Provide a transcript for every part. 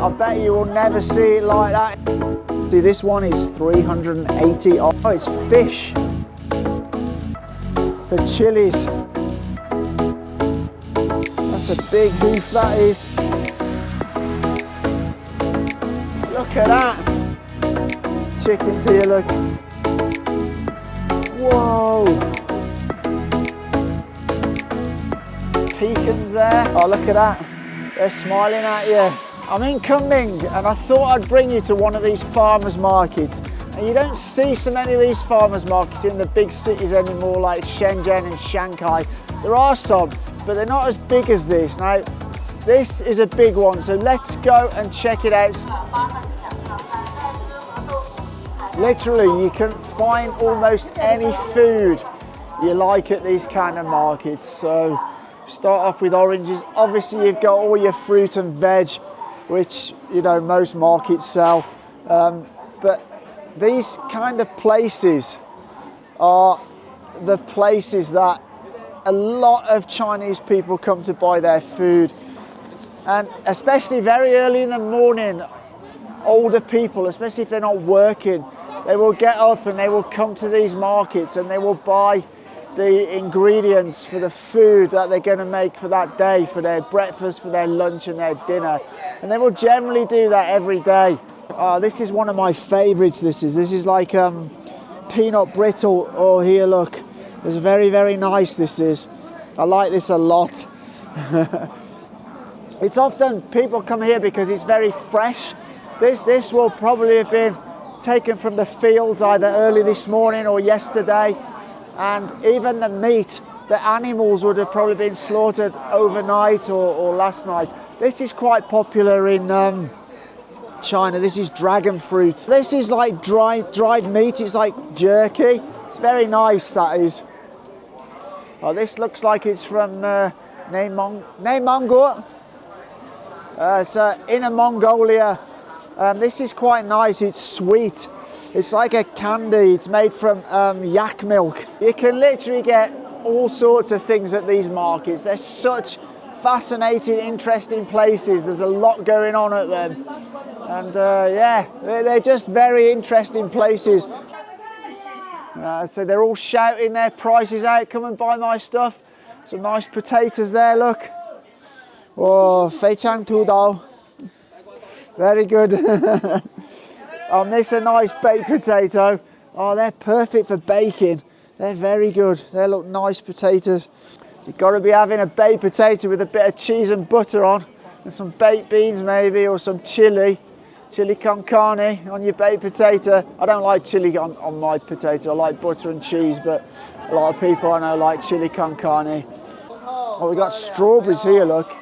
I bet you will never see it like that. See, this one is 380. Oh, it's fish. The chilies. That's a big hoof, that is. Look at that. Chickens here, look. Whoa. Pecans there. Oh, look at that. They're smiling at you. I'm in Kunming and I thought I'd bring you to one of these farmers markets. And you don't see so many of these farmers markets in the big cities anymore, like Shenzhen and Shanghai. There are some, but they're not as big as this. Now, this is a big one, so let's go and check it out. Literally, you can find almost any food you like at these kind of markets. So, start off with oranges. Obviously, you've got all your fruit and veg, which, you know, most markets sell. But these kind of places are the places that a lot of Chinese people come to buy their food. And especially very early in the morning, older people, especially if they're not working, they will get up and they will come to these markets and they will buy the ingredients for the food that they're going to make for that day, for their breakfast, for their lunch and their dinner. And they will generally do that every day. This is one of my favorites. This is like peanut brittle. Oh, here, look. It's very, very nice, this is. I like this a lot. It's often people come here because it's very fresh. This will probably have been taken from the fields either early this morning or yesterday. And even the meat, the animals would have probably been slaughtered overnight or last night. This is quite popular in China. This is dragon fruit. This is like dried meat. It's like jerky. It's very nice, that is. Oh, this looks like it's from Mongol. So Inner Mongolia. This is quite nice. It's sweet. It's like a candy. It's made from yak milk. You can literally get all sorts of things at these markets. They're such fascinating, interesting places. There's a lot going on at them. And yeah, they're just very interesting places. So they're all shouting their prices out. Come and buy my stuff. Some nice potatoes there, look. Oh, 非常土豆. Very good. I'll miss a nice baked potato. Oh, they're perfect for baking. They're very good. They look nice potatoes. You've got to be having a baked potato with a bit of cheese and butter on, and some baked beans maybe, or some chili con carne on your baked potato. I don't like chili on my potato. I like butter and cheese, but a lot of people I know like chili con carne. Oh, we've got strawberries here, look.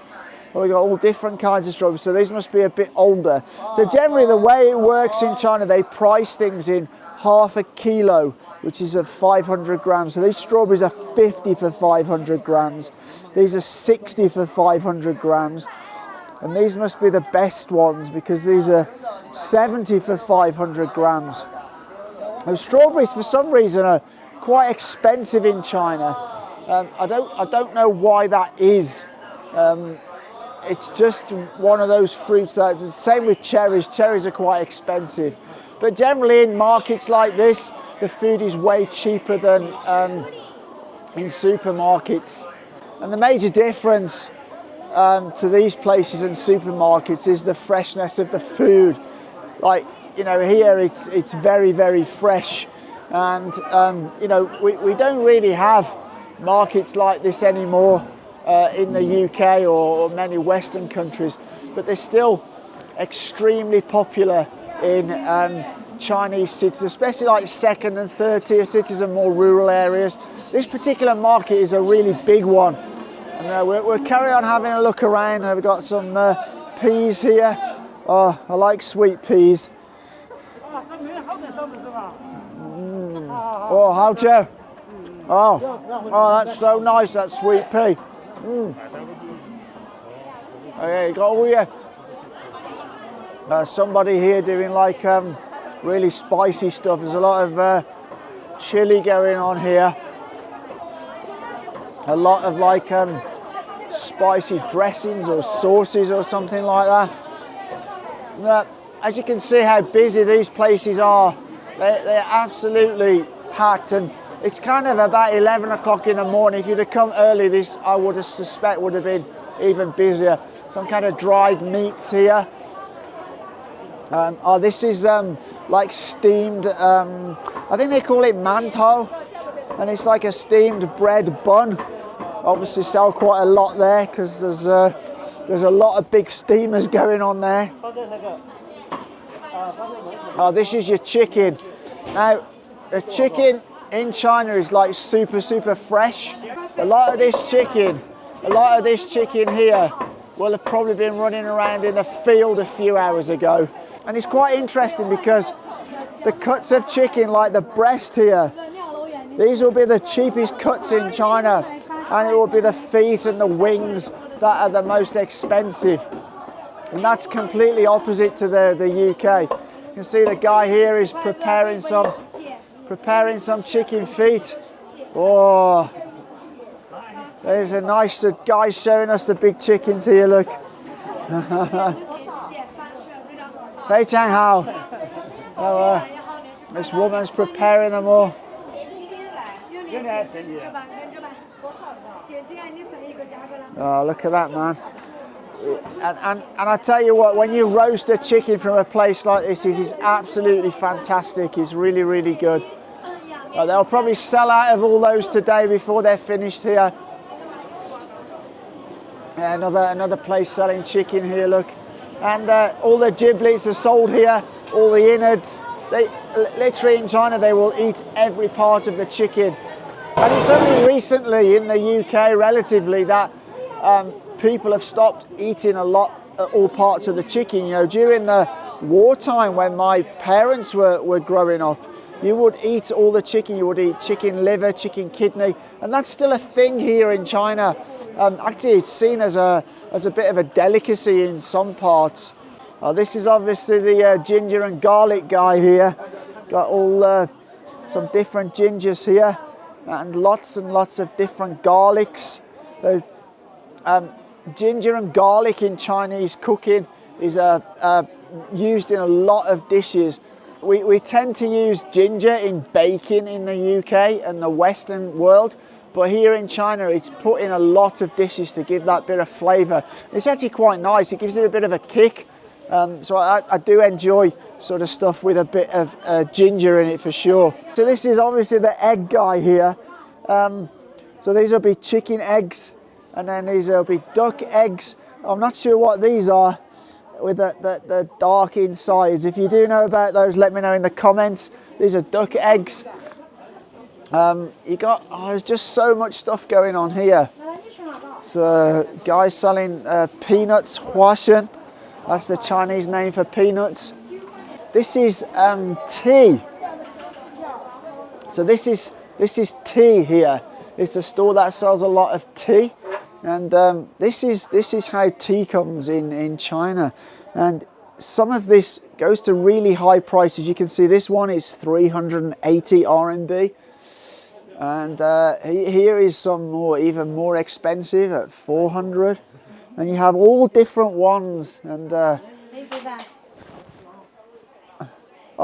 Oh, we've got all different kinds of strawberries, so these must be a bit older. So generally the way it works in China, they price things in half a kilo, which is 500 grams. So these strawberries are 50 for 500 grams. These are 60 for 500 grams. And these must be the best ones because these are 70 for 500 grams. Now, strawberries, for some reason, are quite expensive in China. I don't know why that is. It's just one of those fruits that, the same with cherries. Cherries are quite expensive. But generally in markets like this, the food is way cheaper than in supermarkets. And the major difference to these places and supermarkets is the freshness of the food. Like, you know, here it's very, very fresh. And, you know, we don't really have markets like this anymore. In the UK or many Western countries, but they're still extremely popular in Chinese cities, especially like second and third tier cities and more rural areas. This particular market is a really big one, and we'll carry on having a look around. We've got some peas here. Oh, I like sweet peas. Oh, how do you? Oh, that's so nice, that sweet pea. Oh yeah, you got all here. Somebody here doing like really spicy stuff. There's a lot of chili going on here. A lot of like spicy dressings or sauces or something like that. As you can see how busy these places are, they're absolutely packed, and it's kind of about 11 o'clock in the morning. If you'd have come early, this I would have suspect would have been even busier. Some kind of dried meats here. This is like steamed, I think they call it mantou, and it's like a steamed bread bun. Obviously sell quite a lot there because there's a lot of big steamers going on there. Oh, this is your chicken. Now, the chicken in China is like super fresh. A lot of this chicken here will have probably been running around in a field a few hours ago. And it's quite interesting because the cuts of chicken, like the breast here, these will be the cheapest cuts in China, and it will be the feet and the wings that are the most expensive. And that's completely opposite to the UK. You can see the guy here is preparing some chicken feet. Oh, there's a nice guy showing us the big chickens here, look. 非常好. This woman's preparing them all. Oh, look at that, man. And I tell you what, when you roast a chicken from a place like this, it is absolutely fantastic. It's really good. They'll probably sell out of all those today before they're finished here. Yeah, another place selling chicken here, look. And all the giblets are sold here, all the innards. They literally in China they will eat every part of the chicken. And it's only recently in the UK, relatively, that people have stopped eating all parts of the chicken. You know, during the wartime when my parents were growing up, you would eat all the chicken. You would eat chicken liver, chicken kidney, and that's still a thing here in China. Actually, it's seen as a bit of a delicacy in some parts. This is obviously the ginger and garlic guy here. Got all some different gingers here, and lots of different garlics. Ginger and garlic in Chinese cooking is used in a lot of dishes. We tend to use ginger in baking in the UK and the Western world, but here in China it's put in a lot of dishes to give that bit of flavour. It's actually quite nice. It gives it a bit of a kick. So I do enjoy sort of stuff with a bit of ginger in it for sure. So this is obviously the egg guy here. So these will be chicken eggs, and then these will be duck eggs. I'm not sure what these are with the dark insides. If you do know about those, let me know in the comments. These are duck eggs. There's just so much stuff going on here. So guys selling peanuts, huashen. That's the Chinese name for peanuts. This is tea. So this is tea here. It's a store that sells a lot of tea, and this is how tea comes in China. And some of this goes to really high prices. You can see this one is 380 RMB, and here is some even more expensive at 400. And you have all different ones, and oh,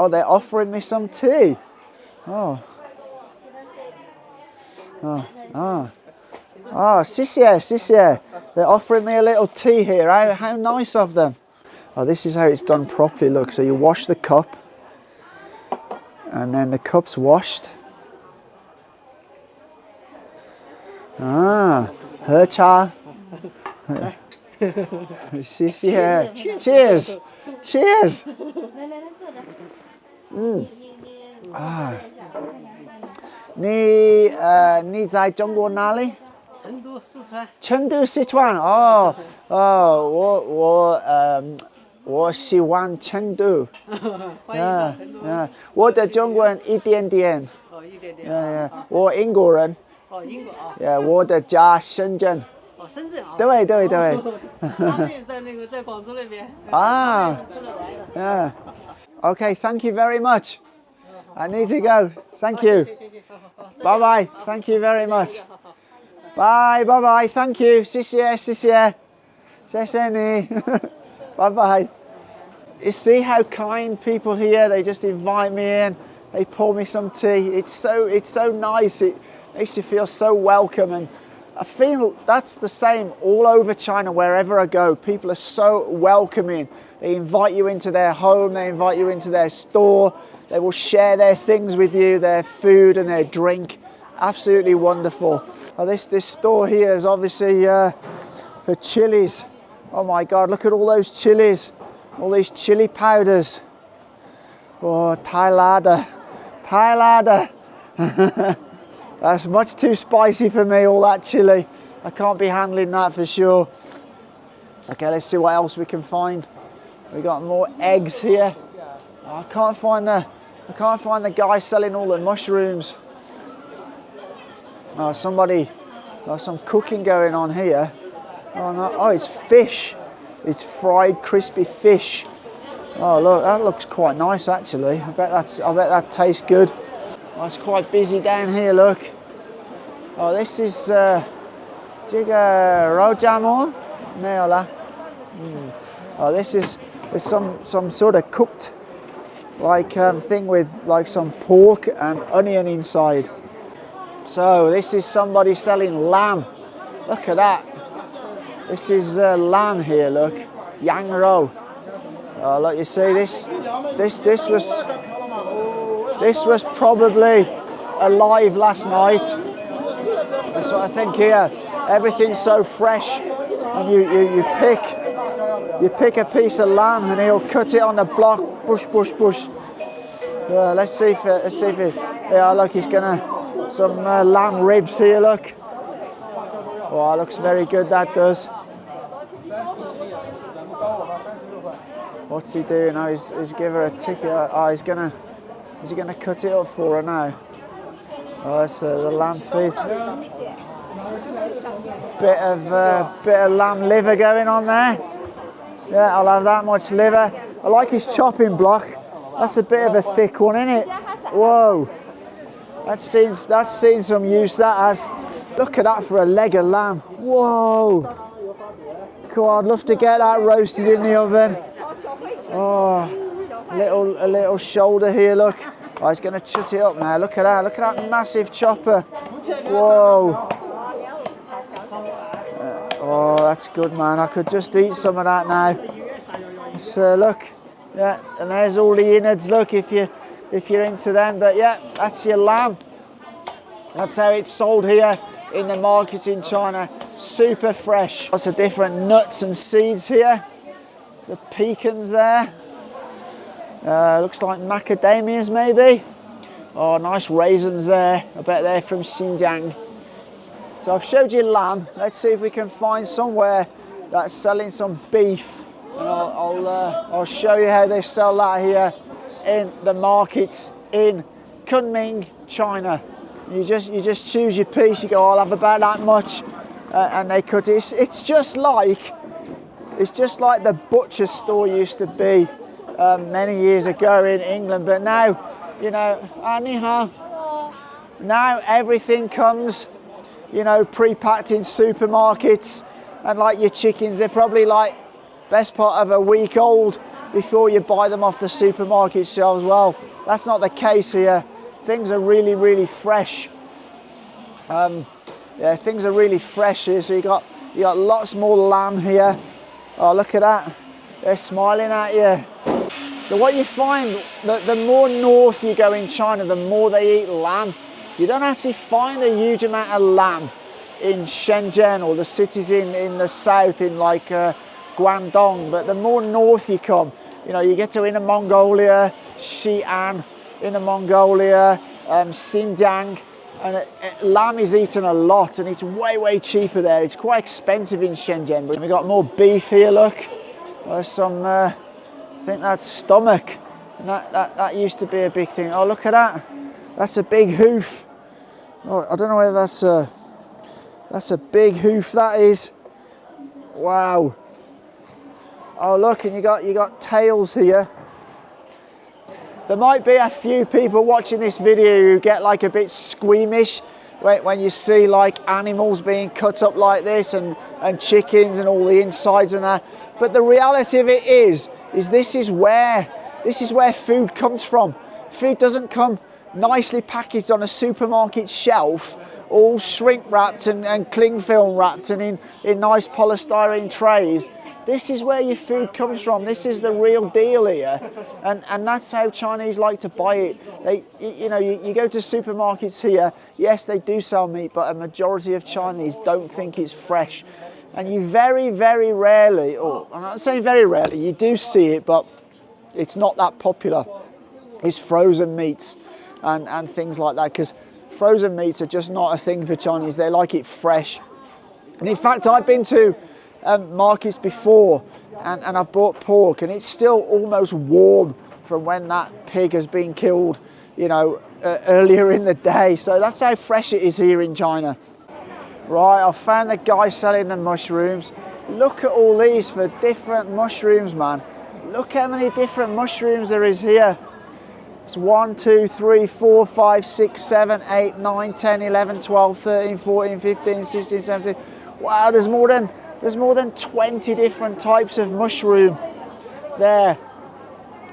they're offering me some tea. Oh, 谢谢. They're offering me a little tea here. How nice of them. Oh, this is how it's done properly. Look, so you wash the cup, and then the cup's washed. 喝茶. 谢谢 Cheers Cheers 你在中国哪里？成都四川。成都四川我喜欢成都。欢迎到成都。我的中国人一点点。一点点。我英国人。英国我的家深圳。深圳啊。对。他们也在在广州那边。Okay, thank you very much. I need to go. Thank you. Bye bye. Thank you very much. Bye bye. Thank you. 谢谢你. Bye bye. you see how kind people here, they just invite me in, they pour me some tea. It's so nice. It makes you feel so welcome, and I feel that's the same all over China. Wherever I go, people are so welcoming. They invite you into their home, they invite you into their store, they will share their things with you, their food and their drink. Absolutely wonderful. Oh, this store here is obviously for chilies. Oh my God, look at all those chilies, all these chili powders. Oh, Thai ladder. That's much too spicy for me, all that chili. I can't be handling that for sure. Okay, let's see what else we can find. We got more eggs here. Oh, I can't find the guy selling all the mushrooms. Oh, somebody got some cooking going on here. Oh no! Oh, it's fish. It's fried, crispy fish. Oh look, that looks quite nice actually. I bet that tastes good. Oh, it's quite busy down here. Look. Oh, this is 这个肉夹馍没有啦. Oh, this is some sort of cooked like thing with like some pork and onion inside. So this is somebody selling lamb. Look at that. This is lamb here. Look, yang rou. Oh, look, you see this was probably alive last night. That's what I think here. Everything's so fresh, and you pick a piece of lamb and he'll cut it on the block. Bush. Yeah, let's see if it. Yeah, look, he's gonna. Some lamb ribs here, look. Oh, looks very good, that does. What's he doing? Oh, he's give her a ticket. Oh, is he gonna cut it up for her now? Oh, that's the lamb feet. Bit of lamb liver going on there. Yeah, I'll have that much liver. I like his chopping block. That's a bit of a thick one, isn't it? Whoa. That's seen some use, that has. Look at that for a leg of lamb. Whoa. Cool, I'd love to get that roasted in the oven. Oh, a little shoulder here, look. Oh, he's going to chut it up now. Look at that massive chopper. Whoa. Oh, that's good, man. I could just eat some of that now. So look, yeah, and there's all the innards, look, if you're into them. But yeah, that's your lamb. That's how it's sold here in the markets in China. Super fresh. Lots of different nuts and seeds here. There's pecans there. Looks like macadamias maybe. Oh, nice raisins there. I bet they're from Xinjiang. So I've showed you lamb. Let's see if we can find somewhere that's selling some beef. And I'll show you how they sell that here in the markets in Kunming, China. You just choose your piece. You go, I'll have about that much, and they cut it. It's just like the butcher store used to be many years ago in England. But now, you know, now everything comes, you know, pre-packed in supermarkets, and like your chickens, they're probably like best part of a week old before you buy them off the supermarket shelves. Well, that's not the case here. Things are really fresh. Yeah, things are really fresh here. So you got lots more lamb here. Oh, look at that. They're smiling at you. So what you find, the more north you go in China, the more they eat lamb. You don't actually find a huge amount of lamb in Shenzhen or the cities in the south, in like Guangdong. But the more north you come, you know, you get to Inner Mongolia, Xi'an, Inner Mongolia, Xinjiang, and lamb is eaten a lot, and it's way cheaper there. It's quite expensive in Shenzhen. But we got more beef here. Look, there's some. I think that's stomach. And that used to be a big thing. Oh, look at that. That's a big hoof. Oh, I don't know whether that's a big hoof. That is. Wow. Oh, look, and you got tails here. There might be a few people watching this video who get like a bit squeamish when you see like animals being cut up like this, and chickens and all the insides and that. But the reality of it is, is this is where food comes from. Food doesn't come nicely packaged on a supermarket shelf, all shrink wrapped and cling film wrapped and in nice polystyrene trays. This is where your food comes from. This is the real deal here, and that's how Chinese like to buy it. You go to supermarkets here. Yes, they do sell meat, but a majority of Chinese don't think it's fresh, and you very, very rarely, or I'm not saying very rarely, you do see it, but it's not that popular. It's frozen meats and things like that, because frozen meats are just not a thing for Chinese. They like it fresh, and in fact, I've been to markets before and I've bought pork and it's still almost warm from when that pig has been killed, earlier in the day. So that's how fresh it is here in China. Right, I found the guy selling the mushrooms. Look at all these for different mushrooms, man. Look how many different mushrooms there is here. It's 1, 2, 3, 4, 5, 6, 7, 8, 9, 10, 11, 12, 13, 14, 15, 16, 17. Wow, there's more than 20 different types of mushroom there.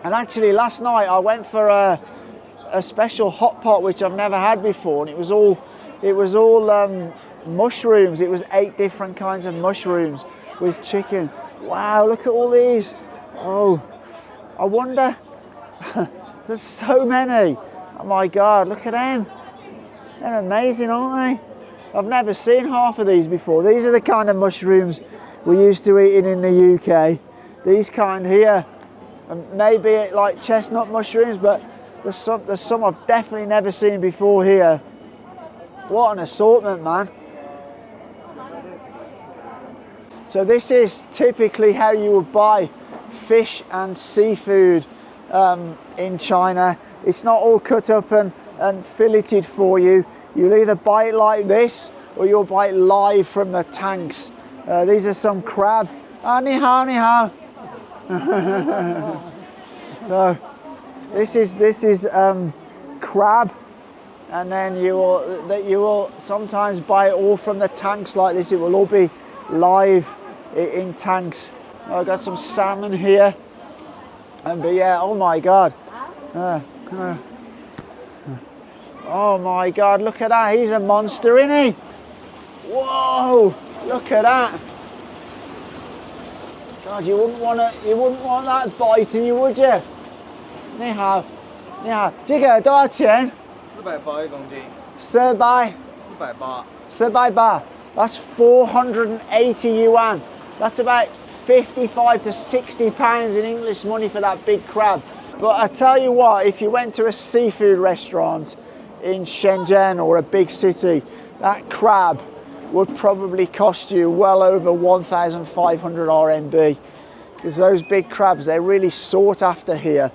And actually last night I went for a special hot pot which I've never had before, and it was all mushrooms. It was 8 different kinds of mushrooms with chicken. Wow, look at all these. Oh, I wonder, there's so many. Oh my God, look at them. They're amazing, aren't they? I've never seen half of these before. These are the kind of mushrooms we're used to eating in the UK. These kind here, and maybe like chestnut mushrooms, but there's some I've definitely never seen before here. What an assortment, man. So this is typically how you would buy fish and seafood in China. It's not all cut up and filleted for you. You'll either buy it like this or you'll buy it live from the tanks. These are some crab. Ah, ni hao, ni hao. So this is crab, and then you will sometimes buy it all from the tanks like this. It will all be live in tanks. I've got some salmon here, but yeah, oh my God. Oh my God, look at that. He's a monster, isn't he? Whoa, look at that. God, you wouldn't want that biting you, would you? 你好，你好，这个多少钱？480公斤。480。That's 480 yuan. That's about 55 to 60 pounds in English money for that big crab. But I tell you what, if you went to a seafood restaurant in Shenzhen or a big city, that crab would probably cost you well over 1,500 RMB, because those big crabs, they're really sought after here.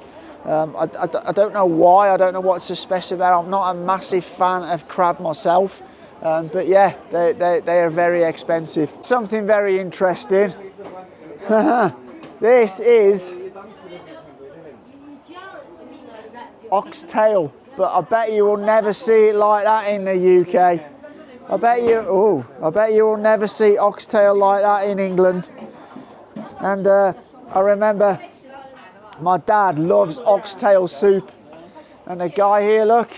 I don't know why, I don't know what's so special about it. I'm not a massive fan of crab myself, but yeah, they are very expensive. Something very interesting. This is oxtail, but I bet you will never see it like that in the UK. I bet you will never see oxtail like that in England. And I remember my dad loves oxtail soup, and the guy here, look,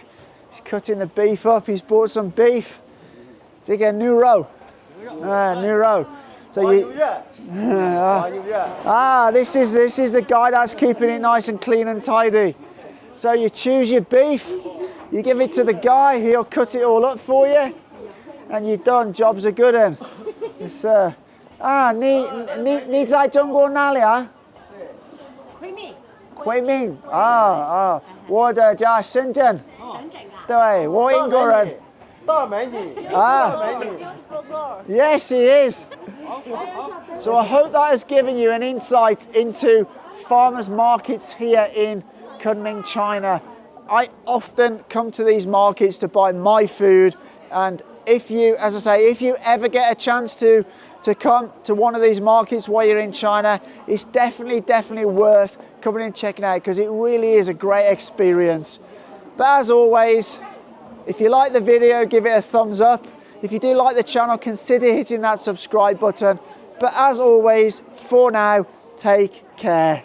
he's cutting the beef up. He's bought some beef. Did you get a new row? New row. So this is the guy that's keeping it nice and clean and tidy. So you choose your beef, you give it to the guy, he'll cut it all up for you, and you're done. Job's a good one. It's 你在中国哪里啊？昆明啊，我的家深圳。对，我英国人。大美女啊。Yes, she is. So I hope that has given you an insight into farmers markets here in Kunming, China. I often come to these markets to buy my food, and if you ever get a chance to come to one of these markets while you're in China, it's definitely worth coming and checking out, because it really is a great experience. But as always, if you like the video, give it a thumbs up. If you do like the channel, consider hitting that subscribe button. But as always, for now, take care.